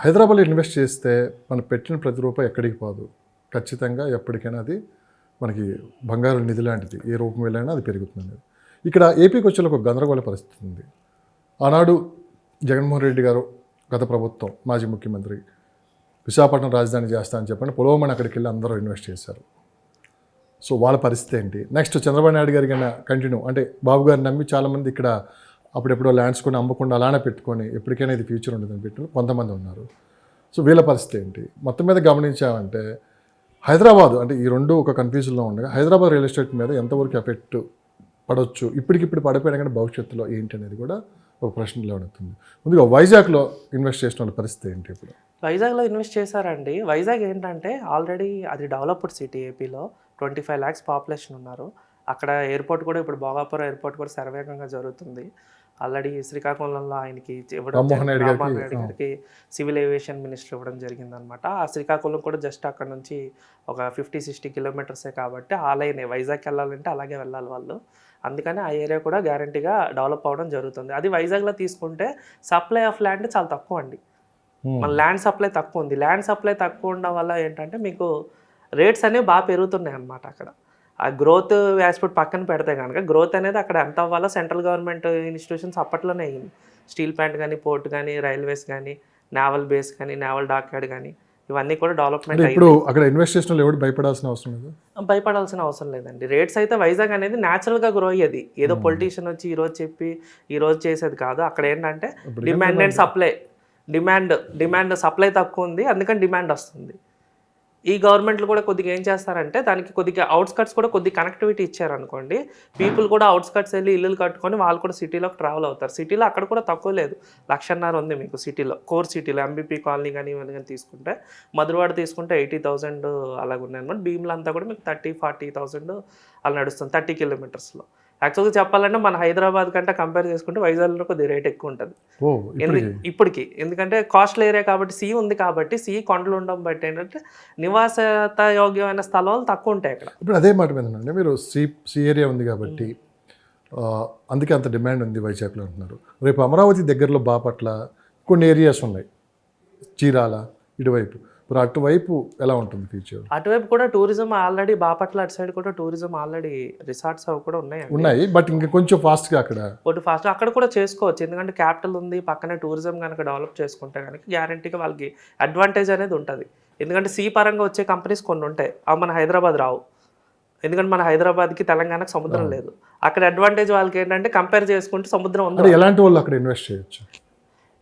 హైదరాబాద్లో ఇన్వెస్ట్ చేస్తే మనం పెట్టిన ప్రతి రూపాయి ఎక్కడికి పోదు. ఖచ్చితంగా ఎప్పటికైనా అది మనకి బంగారు నిధి లాంటిది. ఏ రూపం వెళ్ళైనా అది పెరుగుతుంది. ఇక్కడ ఏపీకి వచ్చేలా ఒక గందరగోళ పరిస్థితి ఉంది. ఆనాడు జగన్మోహన్ రెడ్డి గారు గత ప్రభుత్వం మాజీ ముఖ్యమంత్రి విశాఖపట్నం రాజధాని చేస్తా అని చెప్పండి పొలవమని అక్కడికి వెళ్ళి అందరూ ఇన్వెస్ట్ చేశారు. సో వాళ్ళ పరిస్థితి ఏంటి? నెక్స్ట్ చంద్రబాబు నాయుడు గారి కన్నా కంటిన్యూ అంటే బాబు గారిని నమ్మి చాలామంది ఇక్కడ అప్పుడెప్పుడో ల్యాండ్స్ కొని అమ్మకుండా అలానే పెట్టుకొని ఎప్పటికైనా ఇది ఫ్యూచర్ ఉంటుందని పెట్టిన కొంతమంది ఉన్నారు. సో వీళ్ళ పరిస్థితి ఏంటి? మొత్తం మీద గమనించామంటే హైదరాబాద్ అంటే ఈ రెండు ఒక కన్ఫ్యూజన్లో ఉండగా హైదరాబాద్ రియల్ ఎస్టేట్ మీద ఎంతవరకు ఎఫెక్ట్ పడవచ్చు, ఇప్పటికిప్పుడు పడిపోయినా కానీ భవిష్యత్తులో ఏంటి అనేది కూడా ఒక ప్రశ్నలో అవుతుంది. ముందుగా వైజాగ్లో ఇన్వెస్ట్ చేసిన వాళ్ళ పరిస్థితి ఏంటి? ఇప్పుడు వైజాగ్లో ఇన్వెస్ట్ చేశారండి. వైజాగ్ ఏంటంటే ఆల్రెడీ అది డెవలప్డ్ సిటీ. ఏపీలో 25 lakhs పాపులేషన్ ఉన్నారు. అక్కడ ఎయిర్పోర్ట్ కూడా ఇప్పుడు భోగాపురం ఎయిర్పోర్ట్ కూడా శరవేగంగా జరుగుతుంది. ఆల్రెడీ శ్రీకాకుళంలో ఆయనకి రామ్మోహన్ రెడ్డి గారికి సివిల్ ఏవియేషన్ మినిస్టర్ ఇవ్వడం జరిగిందనమాట. ఆ శ్రీకాకుళం కూడా జస్ట్ అక్కడ నుంచి ఒక 50-60 కిలోమీటర్సే కాబట్టి ఆ లైనే వైజాగ్కి వెళ్ళాలంటే అలాగే వెళ్ళాలి వాళ్ళు. అందుకని ఆ ఏరియా కూడా గ్యారంటీగా డెవలప్ అవ్వడం జరుగుతుంది. అది వైజాగ్లో తీసుకుంటే సప్లై ఆఫ్ ల్యాండ్ చాలా తక్కువ అండి. మన ల్యాండ్ సప్లై తక్కువ ఉంది. ల్యాండ్ సప్లై తక్కువ ఉండడం వల్ల ఏంటంటే మీకు రేట్స్ అనేవి బాగా పెరుగుతున్నాయి అన్నమాట. అక్కడ ఆ గ్రోత్ యాస్పెక్ట్ పక్కన పెడితే కనుక గ్రోత్ అనేది అక్కడ ఎంత అవ్వాలో సెంట్రల్ గవర్నమెంట్ ఇన్స్టిట్యూషన్స్ అప్పట్లోనే అయ్యింది. స్టీల్ ప్లాంట్ కానీ, పోర్ట్ కానీ, రైల్వేస్ కానీ, నేవల్ బేస్ కానీ, నేవల్ డాక్యార్డ్ కానీ ఇవన్నీ కూడా డెవలప్మెంట్ అయ్యింది. ఇప్పుడు అక్కడ ఇన్వెస్టిగేషన్లో ఎవరు భయపడాల్సిన అవసరం లేదు. భయపడాల్సిన అవసరం లేదండి. రేట్స్ అయితే వైజాగ్ అనేది న్యాచురల్గా గ్రో అయ్యేది. ఏదో పొలిటీషియన్ వచ్చి ఈరోజు చెప్పి ఈరోజు చేసేది కాదు. అక్కడ ఏంటంటే demand and supply. Demand supply తక్కువ ఉంది, అందుకని డిమాండ్ వస్తుంది. ఈ గవర్నమెంట్లు కూడా కొద్దిగా ఏం చేస్తారంటే దానికి కొద్దిగా అవుట్స్కట్స్ కూడా కొద్దిగా కనెక్టివిటీ ఇచ్చారనుకోండి, పీపుల్ కూడా అవుట్స్కట్స్ వెళ్ళి ఇల్లులు కట్టుకొని వాళ్ళు కూడా సిటీలోకి ట్రావెల్ అవుతారు. సిటీలో అక్కడ కూడా తక్కువ లేదు, 1,50,000 ఉంది మీకు సిటీలో. కోర్ సిటీలో ఎంబీపీ కాలనీ కానీ ఇవన్నీ కానీ తీసుకుంటే, మధురవాడ తీసుకుంటే 80,000 అలాగ ఉన్నాయన్నమాట. భీమ్లో అంతా కూడా మీకు 30-40,000 అలా నడుస్తుంది 30 కిలోమీటర్స్లో. యాక్చువల్గా చెప్పాలంటే మన హైదరాబాద్ కంటే కంపేర్ చేసుకుంటే వైజాగ్లో కొద్దిగా రేట్ ఎక్కువ ఉంటుంది ఇప్పటికి. ఎందుకంటే కాస్ట్లీ ఏరియా కాబట్టి, సీ ఉంది కాబట్టి, సీ కొండలు ఉండడం బట్టి ఏంటంటే నివాసత యోగ్యమైన స్థలాలు తక్కువ ఉంటాయి అక్కడ. ఇప్పుడు అదే మాట మీద మీరు సీ ఏరియా ఉంది కాబట్టి అందుకే అంత డిమాండ్ ఉంది వైజాగ్లో అంటున్నారు. రేపు అమరావతి దగ్గరలో బాపట్ల కొన్ని ఏరియాస్ ఉన్నాయి, చీరాల ఇటువైపు. ఇప్పుడు అటువైపు ఎలా ఉంటుంది ఫ్యూచర్? అటువైపు కూడా టూరిజం ఆల్రెడీ బాపట్ల అటు సైడ్ కూడా టూరిజం ఆల్రెడీ రిసార్ట్స్ అవి కూడా ఉన్నాయి. బట్ ఇంకా కొంచెం ఫాస్ట్గా అక్కడ కూడా చేసుకోవచ్చు. ఎందుకంటే క్యాపిటల్ ఉంది, పక్కనే టూరిజం కనుక డెవలప్ చేసుకుంటే కనుక గ్యారంటీగా వాళ్ళకి అడ్వాంటేజ్ అనేది ఉంటుంది. ఎందుకంటే సీ పరంగా వచ్చే కంపెనీస్ కొన్ని ఉంటాయి, అవి మన హైదరాబాద్ రావు. ఎందుకంటే మన హైదరాబాద్కి తెలంగాణకు సముద్రం లేదు. అక్కడ అడ్వాంటేజ్ వాళ్ళకి ఏంటంటే కంపేర్ చేసుకుంటే సముద్రం ఉంది. ఎలాంటి వాళ్ళు అక్కడ ఇన్వెస్ట్ చేయొచ్చు?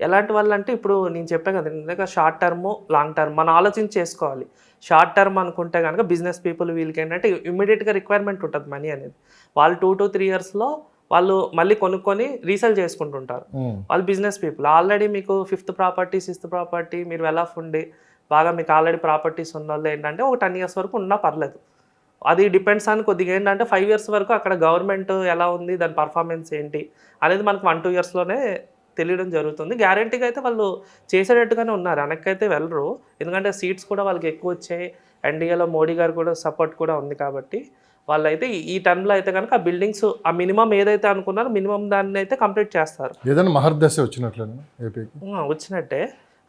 ఎలాంటి వాళ్ళు అంటే ఇప్పుడు నేను చెప్పాను కదా, ఎందుకంటే షార్ట్ టర్మ్ లాంగ్ టర్మ్ మనం ఆలోచించి చేసుకోవాలి. షార్ట్ టర్మ్ అనుకుంటే కనుక బిజినెస్ పీపుల్ వీళ్ళకి ఏంటంటే ఇమ్మీడియట్గా రిక్వైర్మెంట్ ఉంటుంది మనీ అనేది. వాళ్ళు 2 to 3 yearsలో వాళ్ళు మళ్ళీ కొనుక్కొని రీసేల్ చేసుకుంటుంటారు. వాళ్ళు బిజినెస్ పీపుల్. ఆల్రెడీ మీకు 5th ప్రాపర్టీ 6th ప్రాపర్టీ మీరు వెల్ ఆఫ్ ఉండి బాగా మీకు ఆల్రెడీ ప్రాపర్టీస్ ఉన్న వాళ్ళు ఏంటంటే ఒక 10 years వరకు ఉన్నా పర్లేదు. అది డిపెండ్స్ అని కొద్దిగా ఏంటంటే 5 years వరకు అక్కడ గవర్నమెంట్ ఎలా ఉంది, దాని పర్ఫార్మెన్స్ ఏంటి అనేది మనకు 1-2 yearsలోనే తెలియడం జరుగుతుంది. గ్యారంటీగా అయితే వాళ్ళు చేసేటట్టుగానే ఉన్నారు, వెనక్కైతే వెళ్ళరు. ఎందుకంటే సీట్స్ కూడా వాళ్ళకి ఎక్కువ వచ్చాయి, ఎన్డీఏలో మోడీ గారు కూడా సపోర్ట్ కూడా ఉంది కాబట్టి వాళ్ళైతే ఈ టర్మ్లో అయితే కనుక ఆ బిల్డింగ్స్ ఆ మినిమం ఏదైతే అనుకున్నారో మినిమం దాన్ని అయితే కంప్లీట్ చేస్తారు. ఏదైనా మహర్దశ వచ్చినట్టే.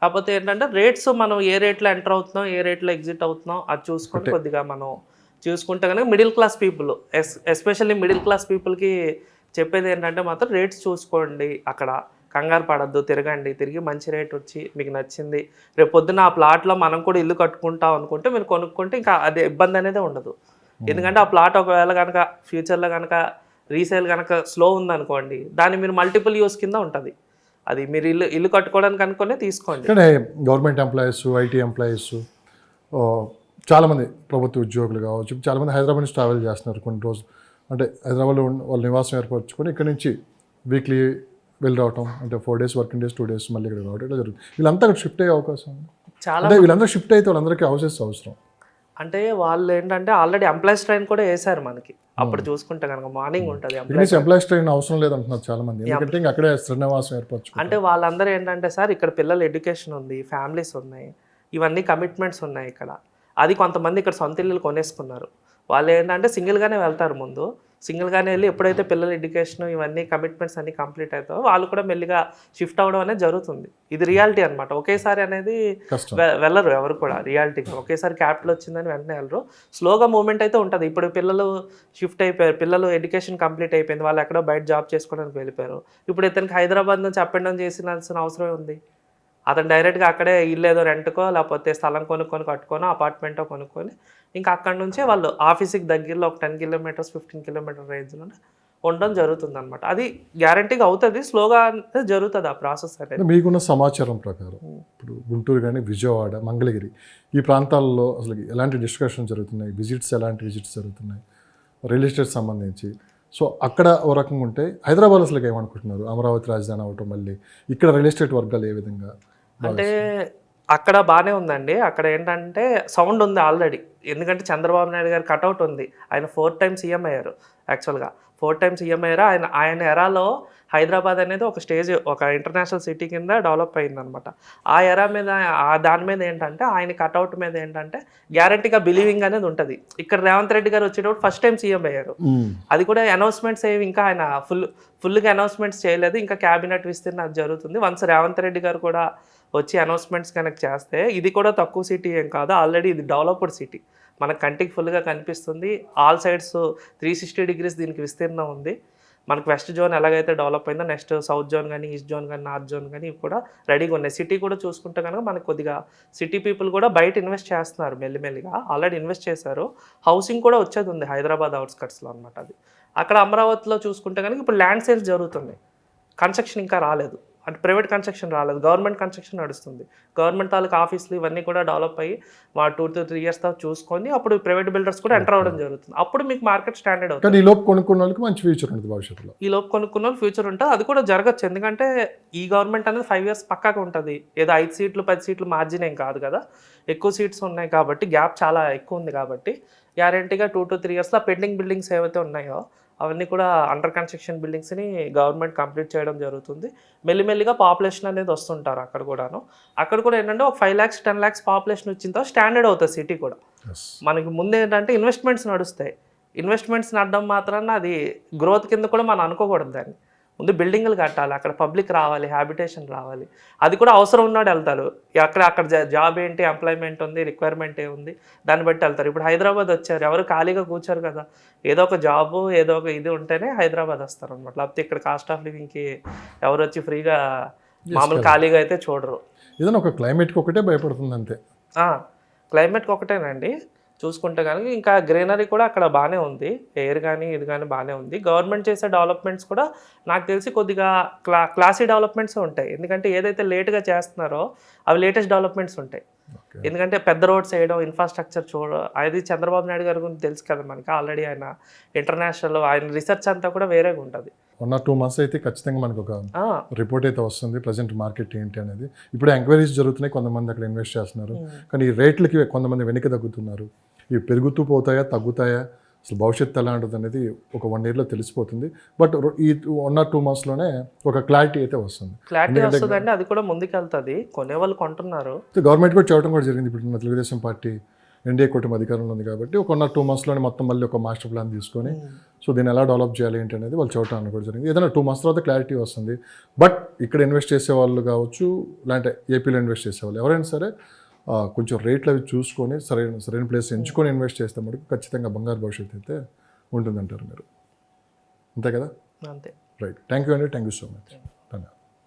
కాకపోతే ఏంటంటే రేట్స్ మనం ఏ రేట్లో ఎంటర్ అవుతున్నాం, ఏ రేట్లో ఎగ్జిట్ అవుతున్నాం అది చూసుకొని కొద్దిగా మనం చూసుకుంటే కనుక middle class people, especially middle class పీపుల్కి చెప్పేది ఏంటంటే మాత్రం రేట్స్ చూసుకోండి. అక్కడ కంగారు పడద్దు, తిరిగి మంచి రేట్ వచ్చి మీకు నచ్చింది రేపు పొద్దున్న ఆ ప్లాట్లో మనం కూడా ఇల్లు కట్టుకుంటాం అనుకుంటే మీరు కొనుక్కుంటే ఇంకా అదే ఇబ్బంది అనేది ఉండదు. ఎందుకంటే ఆ ప్లాట్ ఒకవేళ కనుక ఫ్యూచర్లో కనుక రీసేల్ కనుక స్లో ఉందనుకోండి, దాన్ని మీరు మల్టిపుల్ యూస్ కింద ఉంటుంది. అది మీరు ఇల్లు కట్టుకోవడానికి అనుకునే తీసుకోండి. గవర్నమెంట్ ఎంప్లాయీస్, ఐటీ ఎంప్లాయీస్, చాలామంది ప్రభుత్వ ఉద్యోగులు కావచ్చు, చాలామంది హైదరాబాద్ నుంచి ట్రావెల్ చేస్తున్నారు కొన్ని రోజులు. అంటే హైదరాబాద్లో వాళ్ళ నివాసం ఏర్పరచుకొని ఇక్కడ నుంచి వీక్లీ వెళ్ళి రావటం, అంటే 4 days వర్కింగ్ డేస్ 2 days మళ్ళీ ఇక్కడ రావడం ఇట్లా జరుగుతుంది. వీళ్ళంతా అక్కడ షిఫ్ట్ అయ్యే అవకాశం ఉంది. అంటే వీళ్ళందరూ షిఫ్ట్ అయితే వాళ్ళందరికీ హౌసెస్ అవసరం. అంటే వాళ్ళు ఏంటంటే ఆల్రెడీ ఎంప్లాయీస్ ట్రైన్ కూడా వేశారు మనకి. అప్పుడు చూసుకుంటే కనుక మార్నింగ్ ఉంటుంది. ఎంప్లాయీస్ ట్రైన్ అవసరం లేదంటున్నారు చాలా మంది, ఎందుకంటే అక్కడే శ్రీనివాసం ఏర్పరచు. అంటే వాళ్ళందరూ ఏంటంటే సార్ ఇక్కడ పిల్లలు ఎడ్యుకేషన్ ఉంది, ఫ్యామిలీస్ ఉన్నాయి, ఇవన్నీ కమిట్మెంట్స్ ఉన్నాయి ఇక్కడ. అది కొంతమంది ఇక్కడ సొంత ఇల్లులు కొనేసుకున్నారు. వాళ్ళు ఏంటంటే సింగిల్గానే వెళ్తారు ముందు, సింగిల్గానే వెళ్ళి ఎప్పుడైతే పిల్లల ఎడ్యుకేషన్ ఇవన్నీ కమిట్మెంట్స్ అన్ని కంప్లీట్ అవుతాయో వాళ్ళు కూడా మెల్లిగా షిఫ్ట్ అవ్వడం అనేది జరుగుతుంది. ఇది రియాలిటీ అనమాట. ఒకేసారి అనేది కష్టం. వెళ్ళరు ఎవరు కూడా రియాలిటీగా. ఒకేసారి క్యాపిటల్ వచ్చిందని వెంటనే వెళ్ళరు. స్లోగా మూవ్మెంట్ అయితే ఉంటుంది. ఇప్పుడు పిల్లలు షిఫ్ట్ అయిపోయారు, పిల్లలు ఎడ్యుకేషన్ కంప్లీట్ అయిపోయింది, వాళ్ళు ఎక్కడో బయట జాబ్ చేసుకోవడానికి వెళ్ళిపోయారు. ఇప్పుడు ఇతనికి హైదరాబాద్ నుంచి అప్ అండ్ డౌన్ చేసినాల్సిన అవసరం ఉంది. అతను డైరెక్ట్గా అక్కడే ఇల్లు ఏదో రెంట్కో లేకపోతే స్థలం కొనుక్కొని కట్టుకొని అపార్ట్మెంటో కొనుక్కొని ఇంకా అక్కడి నుంచే వాళ్ళు ఆఫీస్కి దగ్గరలో ఒక 10 కిలోమీటర్స్ 15 కిలోమీటర్ రేంజ్లోనే ఉండడం జరుగుతుంది అనమాట. అది గ్యారంటీగా అవుతుంది, స్లోగా జరుగుతుంది ఆ ప్రాసెస్ అనేది. మీకున్న సమాచారం ప్రకారం ఇప్పుడు గుంటూరు కానీ విజయవాడ, మంగళగిరి ఈ ప్రాంతాల్లో అసలు ఎలాంటి డిస్కషన్ జరుగుతున్నాయి, ఎలాంటి విజిట్స్ జరుగుతున్నాయి రియల్ ఎస్టేట్ సంబంధించి? సో అక్కడ ఓ రకంగా ఉంటే హైదరాబాద్ అసలు ఏమనుకుంటున్నారు? అమరావతి రాజధాని అవటం, మళ్ళీ ఇక్కడ రియల్ ఎస్టేట్ వర్గాలు ఏ విధంగా? అంటే అక్కడ బాగానే ఉందండి. అక్కడ ఏంటంటే సౌండ్ ఉంది ఆల్రెడీ. ఎందుకంటే చంద్రబాబు నాయుడు గారు కట్అవుట్ ఉంది. ఆయన 4 టైమ్స్ సీఎం అయ్యారు. యాక్చువల్గా 4 టైమ్స్ సీఎం అయ్యారు. ఆయన ఎరాలో హైదరాబాద్ అనేది ఒక స్టేజ్, ఒక ఇంటర్నేషనల్ సిటీ కింద డెవలప్ అయిందనమాట. ఆ ఎరా మీద దాని మీద ఏంటంటే ఆయన కట్అవుట్ మీద ఏంటంటే గ్యారంటీగా బిలీవింగ్ అనేది ఉంటుంది. ఇక్కడ రేవంత్ రెడ్డి గారు వచ్చేటప్పుడు ఫస్ట్ టైం సీఎం అయ్యారు. అది కూడా అనౌన్స్మెంట్స్ ఏవి ఇంకా ఆయన ఫుల్గా అనౌన్స్మెంట్స్ చేయలేదు. ఇంకా క్యాబినెట్ విస్తరణ అది జరుగుతుంది. వన్స్ రేవంత్ రెడ్డి గారు కూడా వచ్చి అనౌన్స్మెంట్స్ కనెక్ట్ చేస్తే ఇది కూడా తక్కువ సిటీ ఏం కాదు, ఆల్రెడీ ఇది డెవలప్డ్ సిటీ, మన కంటికి ఫుల్గా కనిపిస్తుంది. ఆల్ సైడ్స్ 360 డిగ్రీస్ దీనికి విస్తీర్ణం ఉంది. మనకు వెస్ట్ జోన్ ఎలాగైతే డెవలప్ అయిందో నెక్స్ట్ సౌత్ జోన్ కానీ, ఈస్ట్ జోన్ కానీ, నార్త్ జోన్ కానీ ఇవి కూడా రెడీగా ఉన్నాయి. సిటీ కూడా చూసుకుంటే కనుక మనకు కొద్దిగా సిటీ పీపుల్ కూడా బయట ఇన్వెస్ట్ చేస్తున్నారు మెల్లిమెల్లిగా, ఆల్రెడీ ఇన్వెస్ట్ చేశారు. హౌసింగ్ కూడా వచ్చేది ఉంది హైదరాబాద్ అవుట్స్కట్స్లో అనమాట. అది అక్కడ అమరావతిలో చూసుకుంటే కనుక ఇప్పుడు ల్యాండ్ సేల్స్ జరుగుతున్నాయి. కన్స్ట్రక్షన్ ఇంకా రాలేదు, అంటే ప్రైవేట్ కన్స్ట్రక్షన్ రాలేదు, గవర్నమెంట్ కన్స్ట్రక్షన్ నడుస్తుంది. గవర్నమెంట్ తాలూకా ఆఫీసులు ఇవన్నీ కూడా డెవలప్ అయ్యి 2 to 3 years తర్వాత చూసుకొని అప్పుడు ప్రైవేట్ బిల్డర్స్ కూడా ఎంటర్ అవ్వడం జరుగుతుంది. అప్పుడు మీకు మార్కెట్ స్టాండర్డ్ అవుతుంది. కానీ ఈ లోపు కొనుక్కున్న వాళ్ళకి మంచి ఫ్యూచర్ ఉంటుంది భవిష్యత్తులో. ఈ లోపు కొనుక్కున్న వాళ్ళు ఫ్యూచర్ ఉంటుంది. అది కూడా జరగచ్చు. ఎందుకంటే ఈ గవర్నమెంట్ అనేది 5 years పక్కాగా ఉంటుంది. ఏదో 5 సీట్లు 10 సీట్లు మార్జిన్ ఏం కాదు కదా, ఎక్కువ సీట్స్ ఉన్నాయి కాబట్టి, గ్యాప్ చాలా ఎక్కువ ఉంది కాబట్టి గ్యారంటీగా 2 to 3 yearsలో పెండింగ్ బిల్డింగ్స్ ఏవైతే ఉన్నాయో అవన్నీ కూడా అండర్ కన్స్ట్రక్షన్ బిల్డింగ్స్ని గవర్నమెంట్ కంప్లీట్ చేయడం జరుగుతుంది. మెల్లిమెల్లిగా పాపులేషన్ అనేది వస్తుంటారు అక్కడ కూడాను. అక్కడ కూడా ఏంటంటే ఒక 5 lakhs 10 lakhs పాపులేషన్ వచ్చిన తర్వాత స్టాండర్డ్ అవుతుంది సిటీ కూడా. మనకి ముందు ఏంటంటే ఇన్వెస్ట్మెంట్స్ నడుస్తాయి. ఇన్వెస్ట్మెంట్స్ నడడం మాత్రాన అది గ్రోత్ కింద కూడా మనం అనుకోకూడదు. దాన్ని ముందు బిల్డింగ్లు కట్టాలి, అక్కడ పబ్లిక్ రావాలి, హ్యాబిటేషన్ రావాలి. అది కూడా అవసరం ఉన్నాడు వెళ్తారు. అక్కడ జాబ్ ఏంటి, ఎంప్లాయ్మెంట్ ఉంది, రిక్వైర్మెంట్ ఏముంది, దాన్ని బట్టి వెళ్తారు. ఇప్పుడు హైదరాబాద్ వచ్చారు, ఎవరు ఖాళీగా కూర్చోరు కదా, ఏదో ఒక జాబు ఏదో ఒక ఇది ఉంటేనే హైదరాబాద్ వస్తారు అనమాట. లేకపోతే ఇక్కడ కాస్ట్ ఆఫ్ లివింగ్కి ఎవరు వచ్చి ఫ్రీగా మామూలు ఖాళీగా అయితే చూడరు. ఏదైనా ఒక క్లైమేట్కి ఒకటే భయపడుతుంది అంతే. క్లైమేట్కి ఒకటేనండి. చూసుకుంటే కనుక ఇంకా గ్రీనరీ కూడా అక్కడ బాగానే ఉంది, ఎయిర్ కానీ ఇది కానీ బాగానే ఉంది. గవర్నమెంట్ చేసే డెవలప్మెంట్స్ కూడా నాకు తెలిసి కొద్దిగా క్లాసీ డెవలప్మెంట్స్ ఉంటాయి. ఎందుకంటే ఏదైతే లేట్గా చేస్తున్నారో అవి లేటెస్ట్ డెవలప్మెంట్స్ ఉంటాయి. ఎందుకంటే పెద్ద రోడ్స్ వేయడం, ఇన్ఫ్రాస్ట్రక్చర్ అది చంద్రబాబు నాయుడు గారి గురించి తెలుసు కదా మనకి, ఆల్రెడీ ఆయన ఇంటర్నేషనల్ ఆయన రీసెర్చ్ అంతా కూడా వేరేగా ఉంటుంది. 1 or 2 months అయితే ఖచ్చితంగా మనకు ఒక రిపోర్ట్ అయితే వస్తుంది ప్రజెంట్ మార్కెట్ ఏంటి అనేది. ఇప్పుడు ఎంక్వైరీస్ జరుగుతున్నాయి, కొంతమంది అక్కడ ఇన్వెస్ట్ చేస్తున్నారు, కానీ ఈ రేట్లకి కొంతమంది వెనక్కి తగ్గుతున్నారు. ఇవి పెరుగుతూ పోతాయా, తగ్గుతాయా, అసలు భవిష్యత్తు ఎలా ఉంటుంది అనేది ఒక 1 yearలో తెలిసిపోతుంది. బట్ ఈ 1 or 2 monthsలోనే ఒక క్లారిటీ అయితే వస్తుంది. క్లారిటీ వస్తుందండి, అది కూడా ముందుకెళ్తుంది. కొనేవాళ్ళు కొంటున్నారు. గవర్నమెంట్ కూడా చేయడం కూడా జరిగింది. ఇప్పుడు తెలుగుదేశం పార్టీ ఎన్డీఏ కూటమి అధికారంలో ఉంది కాబట్టి ఒక 1 or 2 monthsలోనే మొత్తం మళ్ళీ ఒక మాస్టర్ ప్లాన్ తీసుకొని సో దీన్ని ఎలా డెవలప్ చేయాలి ఏంటి అనేది వాళ్ళు చూడటానికి కూడా జరిగింది. ఏదైనా 2 months తర్వాత క్లారిటీ వస్తుంది. బట్ ఇక్కడ ఇన్వెస్ట్ చేసే వాళ్ళు కావచ్చు, లేదంటే ఏపీలో ఇన్వెస్ట్ చేసేవాళ్ళు ఎవరైనా సరే కొంచెం రేట్లు అవి చూసుకొని సరైన ప్లేస్ ఎంచుకొని ఇన్వెస్ట్ చేస్తే మనకు ఖచ్చితంగా బంగారు భవిష్యత్తు అయితే ఉంటుందంటారు మీరు, అంతే కదా? అంతే. రైట్, థ్యాంక్ యూ అండి, థ్యాంక్ యూ సో మచ్.